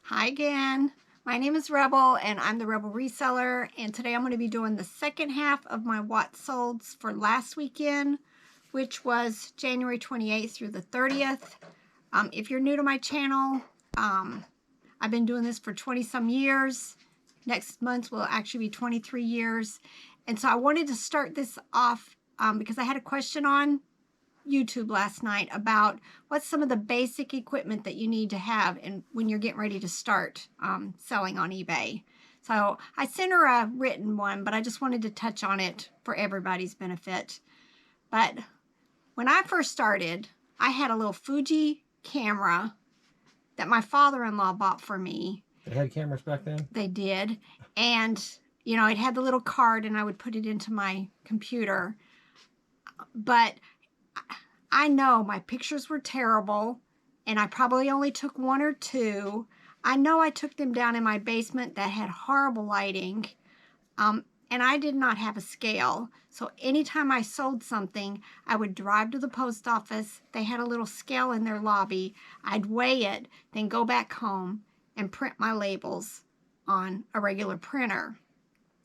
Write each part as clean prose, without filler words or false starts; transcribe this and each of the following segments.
Hi again. My name is Rebel and I'm the Rebel Reseller, and today I'm going to be doing the second half of my what solds for last weekend, which was January 28th through the 30th. If you're new to my channel, I've been doing this for 20 some years. Next month will actually be 23 years. And so I wanted to start this off because I had a question on YouTube last night about what's some of the basic equipment that you need to have and when you're getting ready to start selling on eBay. So I sent her a written one, but I just wanted to touch on it for everybody's benefit. But when I first started, I had a little Fuji camera that my father-in-law bought for me. They had cameras back then? They did. And, you know, it had the little card and I would put it into my computer. But I know my pictures were terrible and I probably only took one or two. I know I took them down in my basement that had horrible lighting, and I did not have a scale. So anytime I sold something, I would drive to the post office. They had a little scale in their lobby. I'd weigh it, then go back home and print my labels on a regular printer.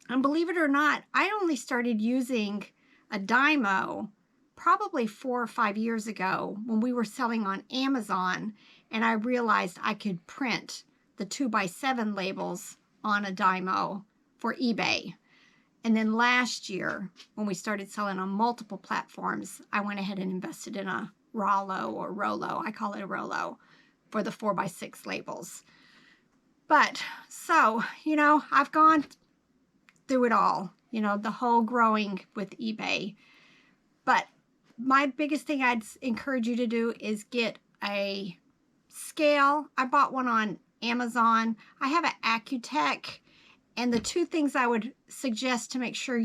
And believe it or not, I only started using a Dymo probably 4 or 5 years ago when we were selling on Amazon, and I realized I could print the 2x7 labels on a Dymo for eBay. And then last year, when we started selling on multiple platforms, I went ahead and invested in a Rollo or Rollo, I call it a Rollo, for the 4x6 labels. But, so, you know, I've gone through it all, you know, the whole growing with eBay. But my biggest thing I'd encourage you to do is get a scale. I bought one on Amazon. I have an Accutech, and the two things I would suggest to make sure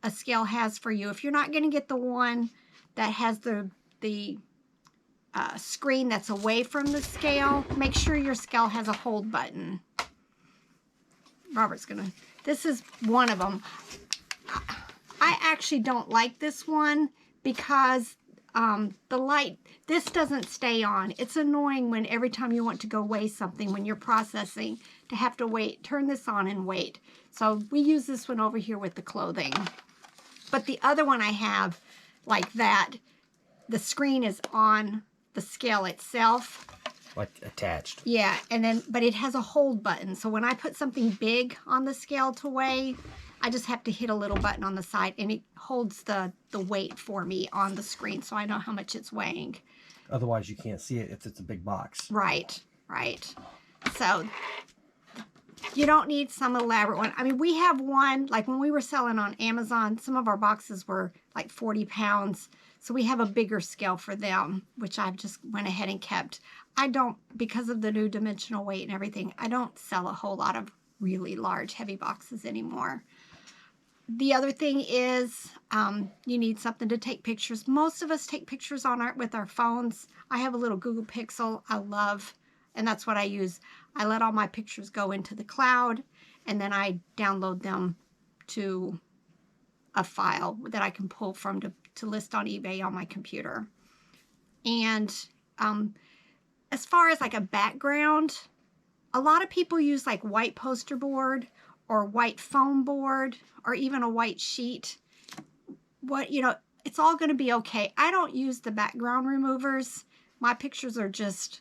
a scale has for you, if you're not going to get the one that has the screen that's away from the scale, make sure your scale has a hold button. Robert's gonna, this is one of them. I actually don't like this one because the light, this doesn't stay on. It's annoying when every time you want to go weigh something when you're processing to have to wait, turn this on and wait. So we use this one over here with the clothing. But the other one I have like that, the screen is on the scale itself. Like attached. Yeah, and then, but it has a hold button. So when I put something big on the scale to weigh, I just have to hit a little button on the side and it holds the weight for me on the screen so I know how much it's weighing. Otherwise you can't see it if it's a big box. Right, right. So you don't need some elaborate one. I mean, we have one, like when we were selling on Amazon, some of our boxes were like 40 pounds. So we have a bigger scale for them, which I've just went ahead and kept. I don't, because of the new dimensional weight and everything, I don't sell a whole lot of really large, heavy boxes anymore. The other thing is you need something to take pictures. Most of us take pictures with our phones. I have a little Google Pixel I love, and that's what I use. I let all my pictures go into the cloud, and then I download them to a file that I can pull from to list on eBay on my computer. And as far as like a background, a lot of people use like white poster board or white foam board, or even a white sheet. You know, it's all gonna be okay. I don't use the background removers. My pictures are just,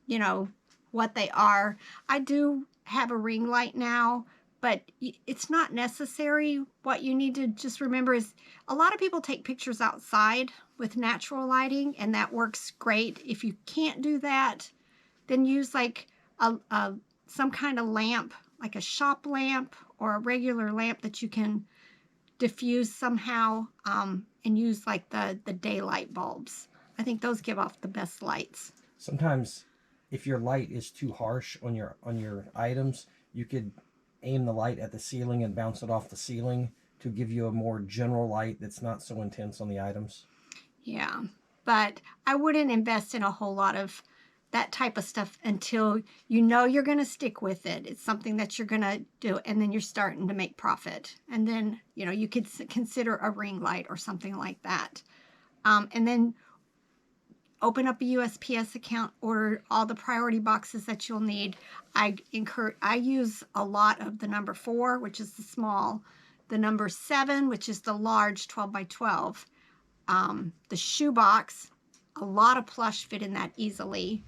you know, what they are. I do have a ring light now, but it's not necessary. What you need to just remember is a lot of people take pictures outside with natural lighting, and that works great. If you can't do that, then use like some kind of lamp, like a shop lamp or a regular lamp that you can diffuse somehow, and use like the daylight bulbs. I think those give off the best lights. Sometimes if your light is too harsh on your items, you could aim the light at the ceiling and bounce it off the ceiling to give you a more general light that's not so intense on the items. Yeah, but I wouldn't invest in a whole lot of that type of stuff until you know you're going to stick with it. It's something that you're going to do, and then you're starting to make profit. And then, you know, you could consider a ring light or something like that. And then open up a USPS account, order all the priority boxes that you'll need. I use a lot of the number 4, which is the small, the number 7, which is the large 12 by 12, the shoe box, a lot of Plush fit in that easily,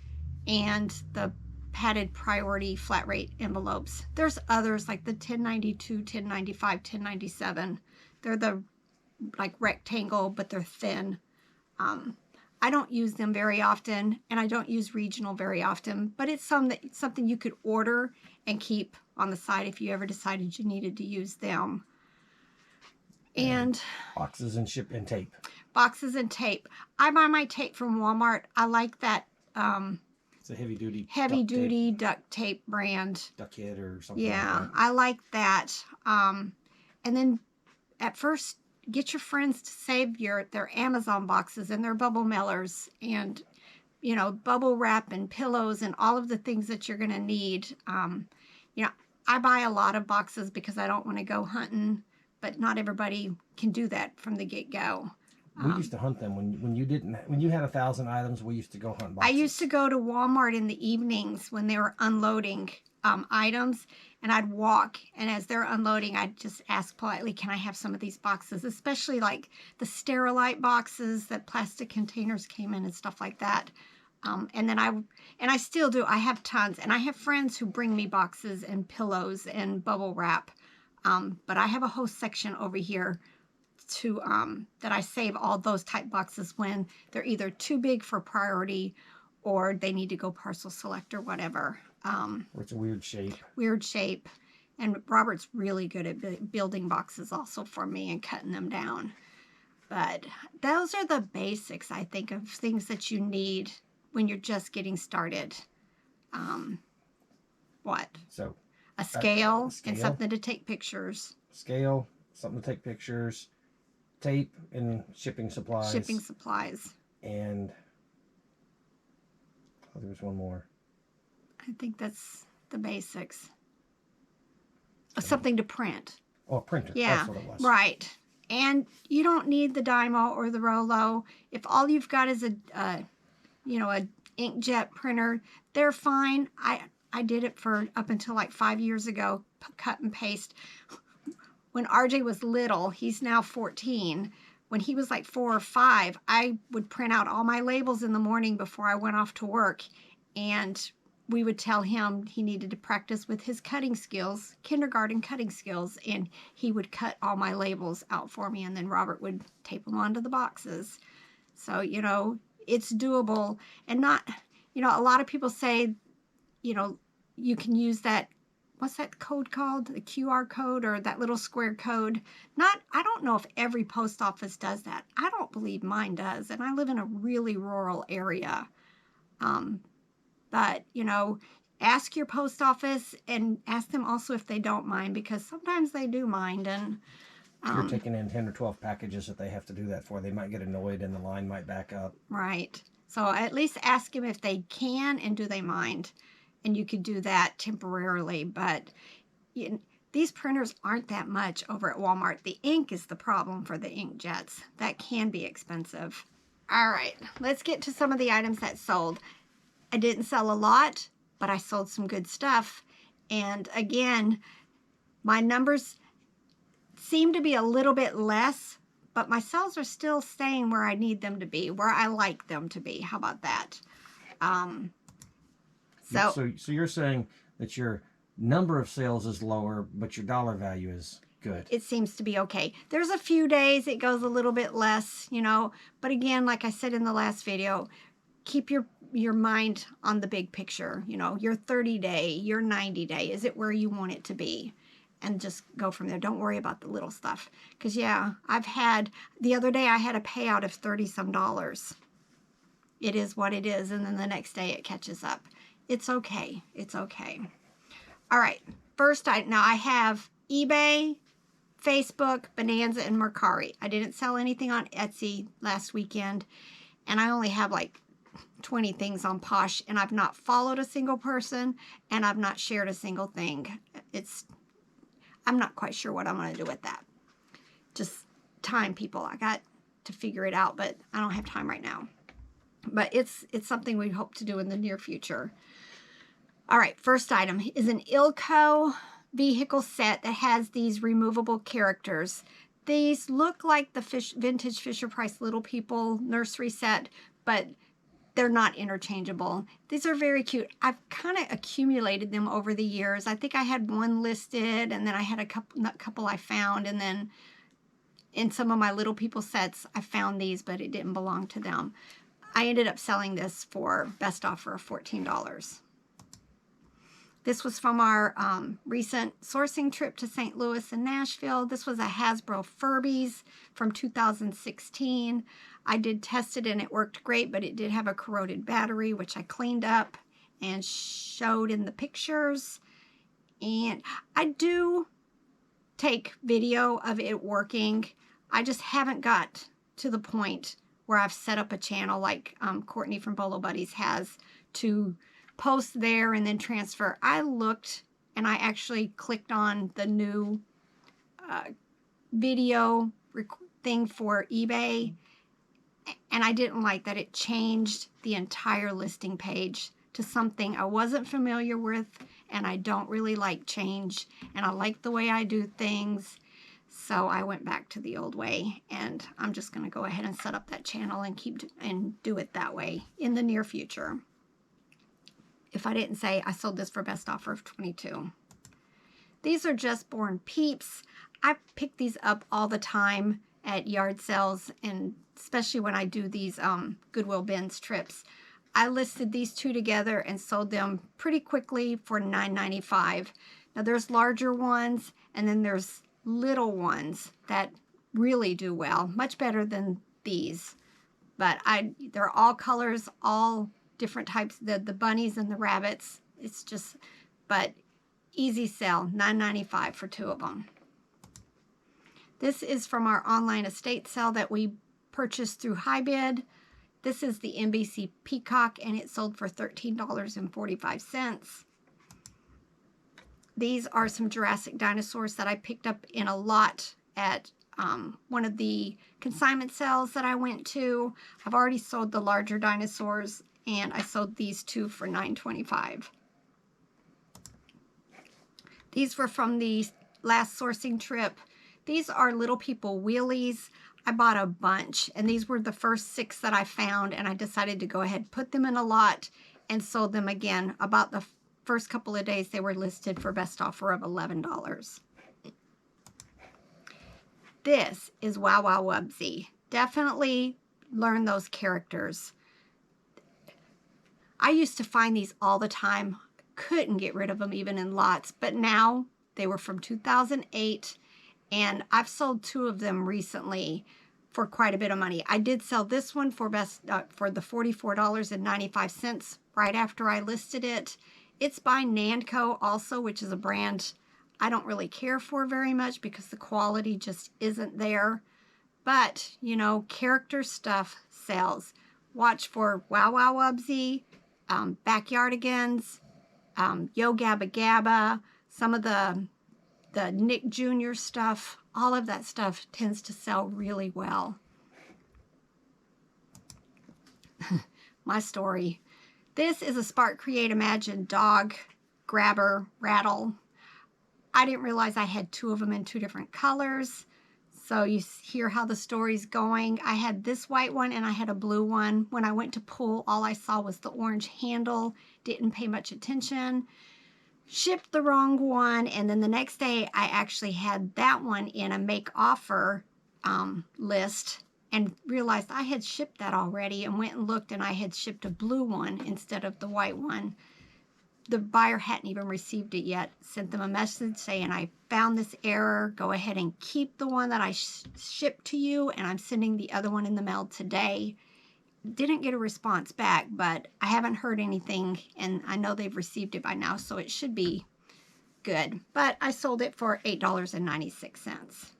and the padded priority flat rate envelopes. There's others like the 1092, 1095, 1097. They're the like rectangle, but they're thin. I don't use them very often, and I don't use regional very often, but it's something you could order and keep on the side if you ever decided you needed to use them. And boxes and ship and tape. Boxes and tape. I buy my tape from Walmart. I like that. It's a heavy duty duct tape brand. Duckhead or something. Yeah, like that. I like that. And then at first, get your friends to save their Amazon boxes and their bubble mailers and, you know, bubble wrap and pillows and all of the things that you're going to need. You know, I buy a lot of boxes because I don't want to go hunting, but not everybody can do that from the get-go. We used to hunt them when you had 1,000 items. We used to go hunt boxes. I used to go to Walmart in the evenings when they were unloading items, and I'd walk, and as they're unloading, I'd just ask politely, can I have some of these boxes, especially like the Sterilite boxes that plastic containers came in and stuff like that. And then I still do. I have tons, and I have friends who bring me boxes and pillows and bubble wrap. But I have a whole section over here to that I save all those type boxes when they're either too big for priority or they need to go parcel select or whatever. Or it's a weird shape. Weird shape. And Robert's really good at building boxes also for me and cutting them down. But those are the basics, I think, of things that you need when you're just getting started. What? So a scale and something to take pictures. Scale, something to take pictures. Tape and shipping supplies. Shipping supplies. And there was one more. I think that's the basics. Something to print. Oh, a printer. Yeah, that's what it was. Right. And you don't need the Dymo or the Rollo. If all you've got is a inkjet printer, they're fine. I did it for up until like 5 years ago, cut and paste. When RJ was little, he's now 14. When he was like 4 or 5, I would print out all my labels in the morning before I went off to work. And we would tell him he needed to practice with his cutting skills, kindergarten cutting skills, and he would cut all my labels out for me, and then Robert would tape them onto the boxes. So, you know, it's doable. And not, you know, a lot of people say, you know, you can use that, what's that code called? The QR code or that little square code. I don't know if every post office does that. I don't believe mine does, and I live in a really rural area. But, you know, ask your post office and ask them also if they don't mind, because sometimes they do mind. And if you're taking in 10 or 12 packages that they have to do that for, they might get annoyed and the line might back up. Right. So at least ask them if they can and do they mind. And you could do that temporarily. But these printers aren't that much over at Walmart. The ink is the problem for the inkjets. That can be expensive. All right, let's get to some of the items that sold. I didn't sell a lot, but I sold some good stuff. And again, my numbers seem to be a little bit less, but my sales are still staying where I need them to be, where I like them to be. How about that? So you're saying that your number of sales is lower, but your dollar value is good. It seems to be okay. There's a few days it goes a little bit less, you know, but again, like I said in the last video, keep your mind on the big picture, you know, your 30-day, your 90-day. Is it where you want it to be? And just go from there. Don't worry about the little stuff. Because, yeah, the other day I had a payout of $30-some. It is what it is. And then the next day it catches up. It's okay. It's okay. All right. First, now I have eBay, Facebook, Bonanza, and Mercari. I didn't sell anything on Etsy last weekend. And I only have like 20 things on Posh, and I've not followed a single person, and I've not shared a single thing. I'm not quite sure what I'm going to do with that. Just time, people. I got to figure it out, but I don't have time right now. But it's something we hope to do in the near future. All right, first item is an Ilco Vehicle Set that has these removable characters. These look like the vintage Fisher-Price Little People nursery set, but they're not interchangeable. These are very cute. I've kind of accumulated them over the years. I think I had one listed, and then I had a couple I found, and then in some of my Little People sets, I found these, but it didn't belong to them. I ended up selling this for best offer of $14. This was from our recent sourcing trip to St. Louis and Nashville. This was a Hasbro Furbys from 2016. I did test it and it worked great, but it did have a corroded battery, which I cleaned up and showed in the pictures. And I do take video of it working. I just haven't got to the point where I've set up a channel like Courtney from Bolo Buddies has to post there and then transfer. I looked and I actually clicked on the new video thing for eBay, and I didn't like that it changed the entire listing page to something I wasn't familiar with, and I don't really like change, and I like the way I do things. So I went back to the old way, and I'm just going to go ahead and set up that channel and do it that way in the near future. If I didn't say, I sold this for best offer of $22. These are Just Born Peeps. I pick these up all the time at yard sales, and especially when I do these Goodwill bins trips. I listed these two together and sold them pretty quickly for $9.95. Now there's larger ones, and then there's little ones that really do well, much better than these. But they're all colors, all different types, the bunnies and the rabbits. It's just, but easy sell, $9.95 for two of them. This is from our online estate sale that we purchased through HiBid. This is the NBC Peacock, and it sold for $13.45. These are some Jurassic dinosaurs that I picked up in a lot at one of the consignment sales that I went to. I've already sold the larger dinosaurs, and I sold these two for $9.25. These were from the last sourcing trip. These are Little People wheelies. I bought a bunch, and these were the first 6 that I found, and I decided to go ahead and put them in a lot and sold them again. About the first couple of days, they were listed for best offer of $11. This is Wow Wow Wubsy. Definitely learn those characters. I used to find these all the time. Couldn't get rid of them even in lots, but now they were from 2008, and I've sold 2 of them recently for quite a bit of money. I did sell this one for the $44.95 right after I listed it. It's by Nanco also, which is a brand I don't really care for very much because the quality just isn't there. But, you know, character stuff sells. Watch for Wow Wow Wubsy, Backyardigans, Yo Gabba Gabba, some of the Nick Jr. stuff. All of that stuff tends to sell really well. My story. This is a Spark Create Imagine dog grabber rattle. I didn't realize I had 2 of them in 2 different colors. So you hear how the story's going. I had this white one and I had a blue one. When I went to pull, all I saw was the orange handle. Didn't pay much attention. Shipped the wrong one, and then the next day I actually had that one in a make offer list and realized I had shipped that already, and went and looked, and I had shipped a blue one instead of the white one. The buyer hadn't even received it yet. Sent them a message saying, I found this error. Go ahead and keep the one that I shipped to you, and I'm sending the other one in the mail today. Didn't get a response back, but I haven't heard anything, and I know they've received it by now, so it should be good. But I sold it for $8.96.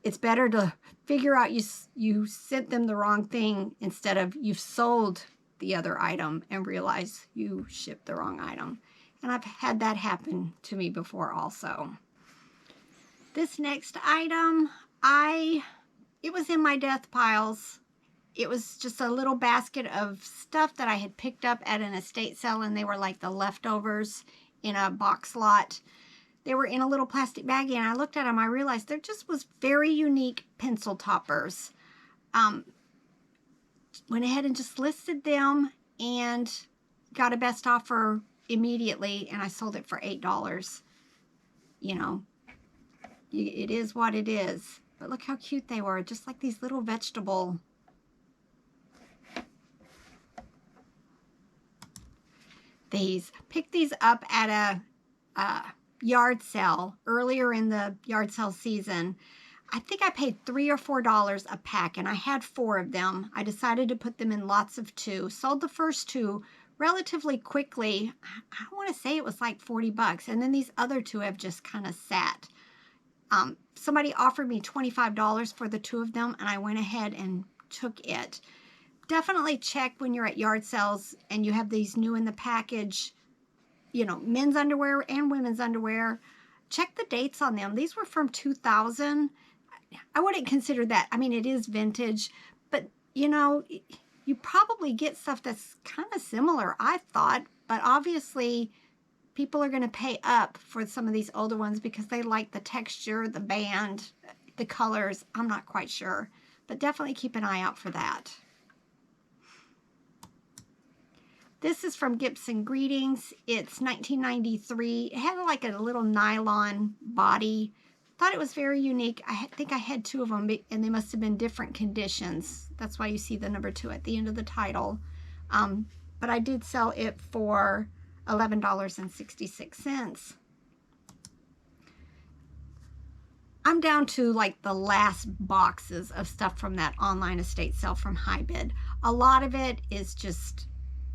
It's better to figure out you sent them the wrong thing instead of you've sold the other item and realize you shipped the wrong item. And I've had that happen to me before also. This next item, it was in my death piles. it was just a little basket of stuff that I had picked up at an estate sale, and they were like the leftovers in a box lot. They were in a little plastic baggie, and I looked at them. I realized there just was very unique pencil toppers. Went ahead and just listed them and got a best offer immediately, and I sold it for $8. You know, it is what it is. But look how cute they were, just like these little vegetable. Picked these up at a yard sale earlier in the yard sale season. I think I paid $3 or $4 a pack, and I had 4 of them. I decided to put them in lots of 2. Sold the first 2 relatively quickly. I want to say it was like 40 bucks, and then these other 2 have just kind of sat. Somebody offered me $25 for the 2 of them, and I went ahead and took it. Definitely check when you're at yard sales and you have these new in the package, you know, men's underwear and women's underwear. Check the dates on them. These were from 2000. I wouldn't consider that. I mean, it is vintage, but you know, you probably get stuff that's kind of similar, I thought, but obviously people are going to pay up for some of these older ones because they like the texture, the band, the colors. I'm not quite sure, but definitely keep an eye out for that. This is from Gibson Greetings. It's 1993. It had like a little nylon body. Thought it was very unique. I think I had 2 of them, and they must have been different conditions. That's why you see the number 2 at the end of the title. But I did sell it for $11.66. I'm down to like the last boxes of stuff from that online estate sale from High Bid. A lot of it is just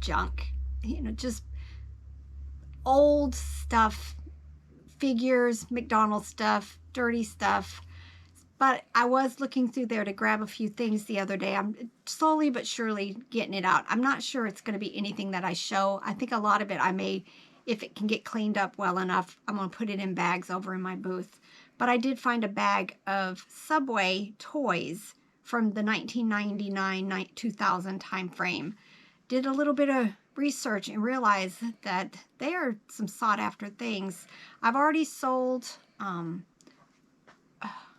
junk, you know, just old stuff, figures, McDonald's stuff, dirty stuff. But I was looking through there to grab a few things the other day. I'm slowly but surely getting it out. I'm not sure it's going to be anything that I show. I think a lot of it I may, if it can get cleaned up well enough, I'm going to put it in bags over in my booth. But I did find a bag of Subway toys from the 1999-2000 time frame. Did a little bit of research and realized that they are some sought after things. I've already sold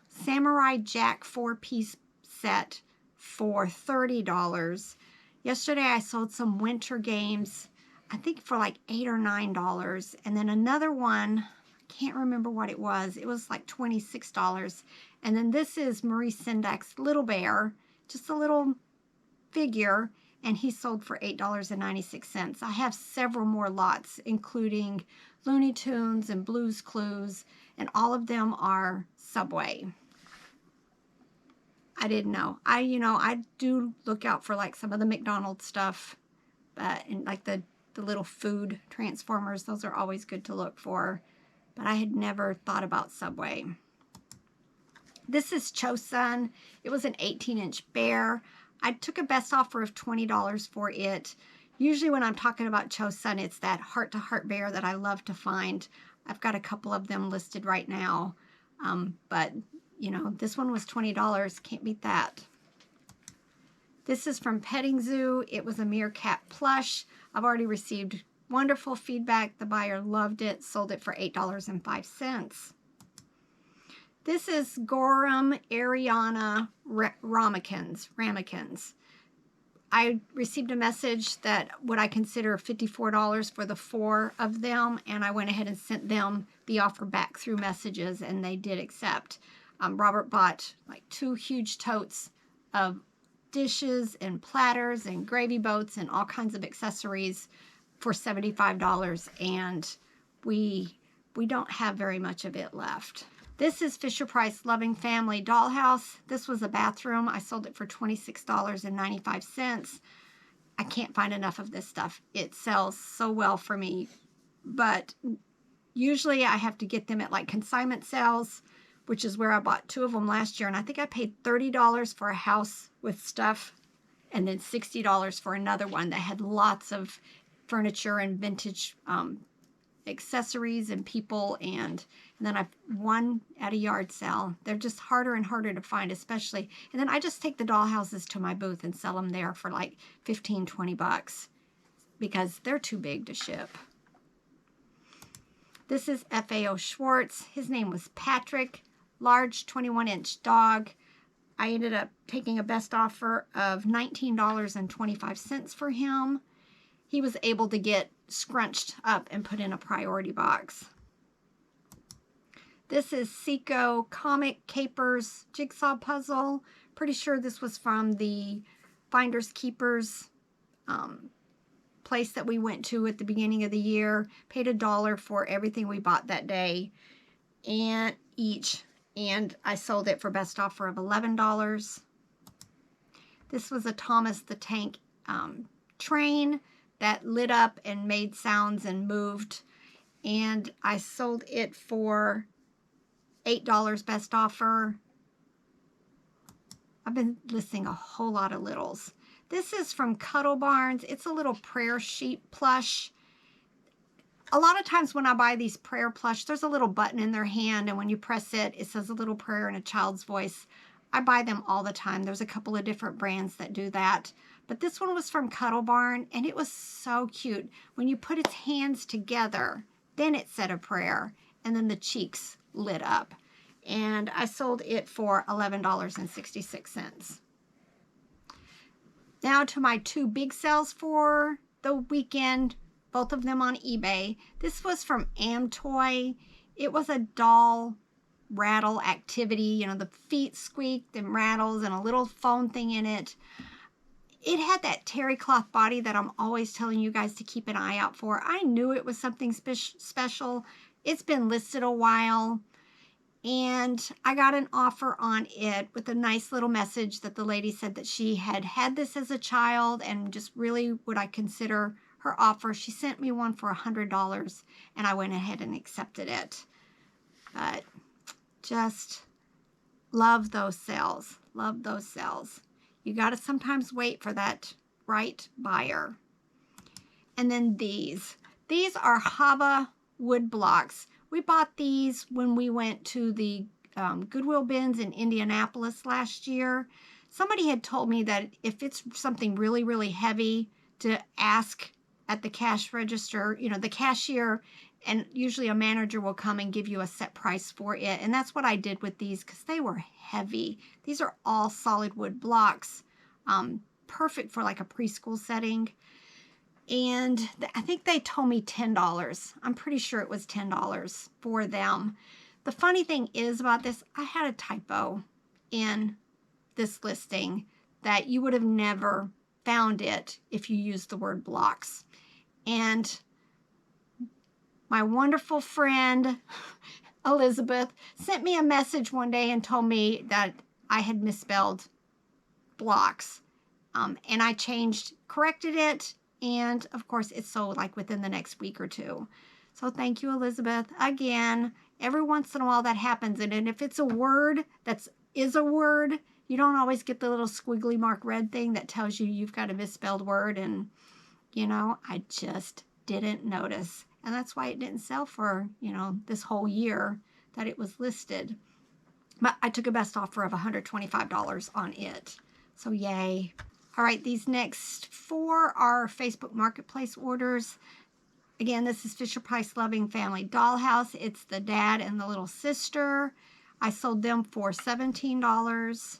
Samurai Jack 4-piece set for $30. Yesterday I sold some winter games, I think for like $8 or $9. And then another one, I can't remember what it was. It was like $26. And then this is Maurice Sendak's Little Bear, just a little figure. And he sold for $8.96. I have several more lots, including Looney Tunes and Blue's Clues, and all of them are Subway. I didn't know. I do look out for like some of the McDonald's stuff, and like the little food transformers. Those are always good to look for, but I had never thought about Subway. This is Chosun. It was an 18-inch bear. I took a best offer of $20 for it. Usually when I'm talking about Chosun, it's that heart-to-heart bear that I love to find. I've got a couple of them listed right now. But, you know, this one was $20. Can't beat that. This is from Petting Zoo. It was a meerkat plush. I've already received wonderful feedback. The buyer loved it. Sold it for $8.05. This is Gorham Ariana ramekins. I received a message that would I consider $54 for the 4 of them, and I went ahead and sent them the offer back through messages, and they did accept. Robert bought like 2 huge totes of dishes and platters and gravy boats and all kinds of accessories for $75, and we don't have very much of it left. This is Fisher-Price Loving Family Dollhouse. This was a bathroom. I sold it for $26.95. I can't find enough of this stuff. It sells so well for me. But usually I have to get them at like consignment sales, which is where I bought 2 of them last year. And I think I paid $30 for a house with stuff and then $60 for another one that had lots of furniture and vintage accessories and people, and then I've one at a yard sale. They're just harder and harder to find, especially. And then I just take the dollhouses to my booth and sell them there for like 15, 20 bucks because they're too big to ship. This is Fao Schwartz. His name was Patrick. Large 21-inch dog. I ended up taking a best offer of $19.25 for him. He was able to get scrunched up and put in a priority box. This is Seiko Comic Capers Jigsaw Puzzle. Pretty sure this was from the Finders Keepers place that we went to at the beginning of the year. Paid $1 for everything we bought that day and each. And I sold it for best offer of $11. This was a Thomas the Tank train that lit up and made sounds and moved. And I sold it for $8 best offer. I've been listing a whole lot of littles. This is from Cuddle Barns. It's a little prayer sheet plush. A lot of times when I buy these prayer plush, there's a little button in their hand, and when you press it, it says a little prayer in a child's voice. I buy them all the time. There's a couple of different brands that do that. But this one was from Cuddle Barn, and it was so cute. When you put its hands together, then it said a prayer, and then the cheeks lit up. And I sold it for $11.66. Now to my two big sales for the weekend, both of them on eBay. This was from Amtoy. It was a doll rattle activity. You know, the feet squeaked and rattles and a little phone thing in it. It had that terry cloth body that I'm always telling you guys to keep an eye out for. I knew it was something special. It's been listed a while. And I got an offer on it with a nice little message that the lady said that she had had this as a child and just really would I consider her offer. She sent me one for $100 and I went ahead and accepted it. But just love those sales. Love those sales. You got to sometimes wait for that right buyer. And then these. These are Hava wood blocks. We bought these when we went to the Goodwill bins in Indianapolis last year. Somebody had told me that if it's something really, really heavy, to ask at the cash register, you know, the cashier, and usually a manager will come and give you a set price for it. And that's what I did with these because they were heavy. These are all solid wood blocks, perfect for like a preschool setting. And I think they told me $10. I'm pretty sure it was $10 for them. The funny thing is about this, I had a typo in this listing that you would have never found it if you used the word blocks. And my wonderful friend, Elizabeth, sent me a message one day and told me that I had misspelled blocks. And I corrected it. And of course, it's sold like within the next week or two. So thank you, Elizabeth. Again, every once in a while that happens. And if it's a word that is a word, you don't always get the little squiggly mark red thing that tells you you've got a misspelled word. And, you know, I just didn't notice. And that's why it didn't sell for, you know, this whole year that it was listed. But I took a best offer of $125 on it. So yay. All right, these next four are Facebook Marketplace orders. Again, this is Fisher-Price Loving Family Dollhouse. It's the dad and the little sister. I sold them for $17.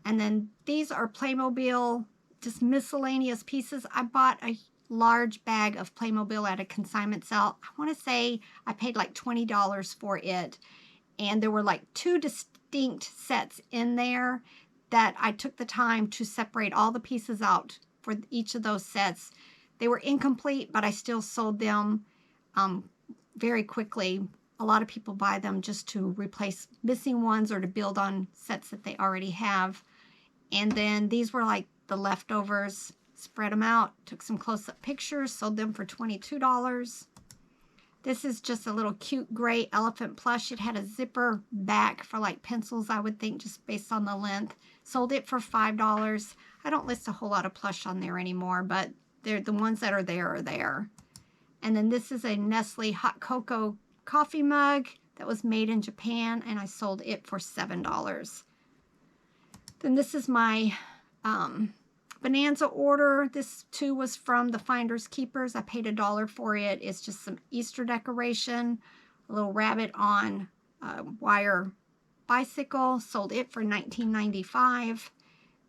And then these are Playmobil, just miscellaneous pieces. I bought a large bag of Playmobil at a consignment sale. I want to say I paid like $20 for it. And there were like two distinct sets in there that I took the time to separate all the pieces out for each of those sets. They were incomplete, but I still sold them very quickly. A lot of people buy them just to replace missing ones or to build on sets that they already have. And then these were like the leftovers. Spread them out, took some close-up pictures, sold them for $22. This is just a little cute gray elephant plush. It had a zipper back for like pencils, I would think, just based on the length. Sold it for $5. I don't list a whole lot of plush on there anymore, but the ones that are there are there. And then this is a Nestle hot cocoa coffee mug that was made in Japan, and I sold it for $7. Then this is my Bonanza order. This too was from the Finders Keepers. I paid $1 for it. It's just some Easter decoration, a little rabbit on a wire bicycle. Sold it for $19.95.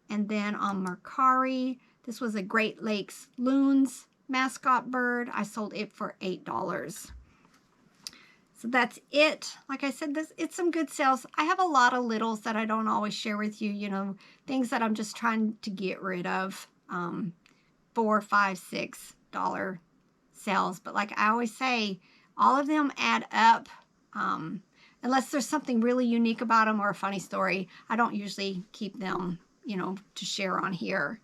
And then on Mercari, this was a Great Lakes Loons mascot bird. I sold it for $8. So that's it. Like I said, it's some good sales. I have a lot of littles that I don't always share with you, you know, things that I'm just trying to get rid of. $4, $5, $6 sales. But like I always say, all of them add up. Unless there's something really unique about them or a funny story, I don't usually keep them, you know, to share on here.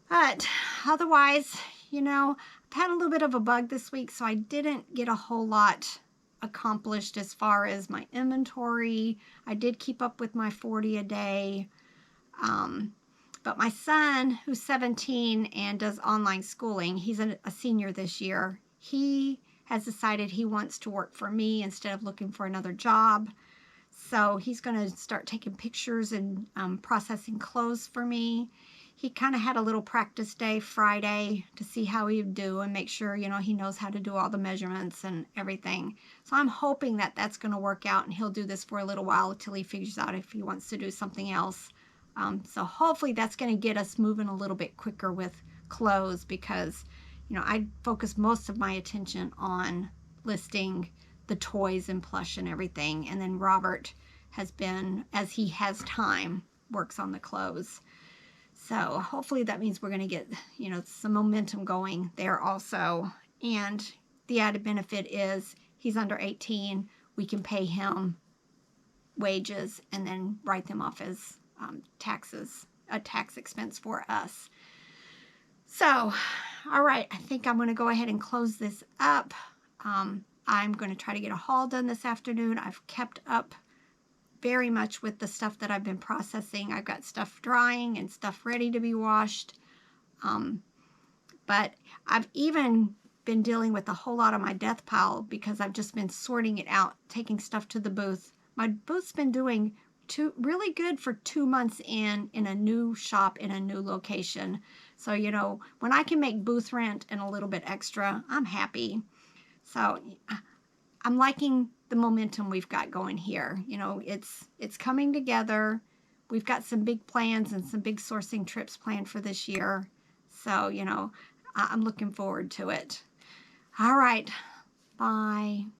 But otherwise, you know, I've had a little bit of a bug this week, so I didn't get a whole lot accomplished as far as my inventory. I did keep up with my 40 a day. But my son, who's 17 and does online schooling, he's a senior this year. He has decided he wants to work for me instead of looking for another job. So he's going to start taking pictures and processing clothes for me. He kind of had a little practice day Friday to see how he would do and make sure, you know, he knows how to do all the measurements and everything. So I'm hoping that that's going to work out and he'll do this for a little while until he figures out if he wants to do something else. So hopefully that's going to get us moving a little bit quicker with clothes because, you know, I focus most of my attention on listing the toys and plush and everything. And then Robert has been, as he has time, works on the clothes. So hopefully that means we're going to get, you know, some momentum going there also. And the added benefit is he's under 18. We can pay him wages and then write them off as taxes, a tax expense for us. So, all right, I think I'm going to go ahead and close this up. I'm going to try to get a haul done this afternoon. I've kept up very much with the stuff that I've been processing. I've got stuff drying and stuff ready to be washed. But I've even been dealing with a whole lot of my death pile because I've just been sorting it out, taking stuff to the booth. My booth's been doing really good for 2 months in a new shop in a new location. So, you know, when I can make booth rent and a little bit extra, I'm happy. So I'm liking the momentum we've got going here. You know, it's coming together. We've got some big plans and some big sourcing trips planned for this year. So, you know, I'm looking forward to it. All right. Bye.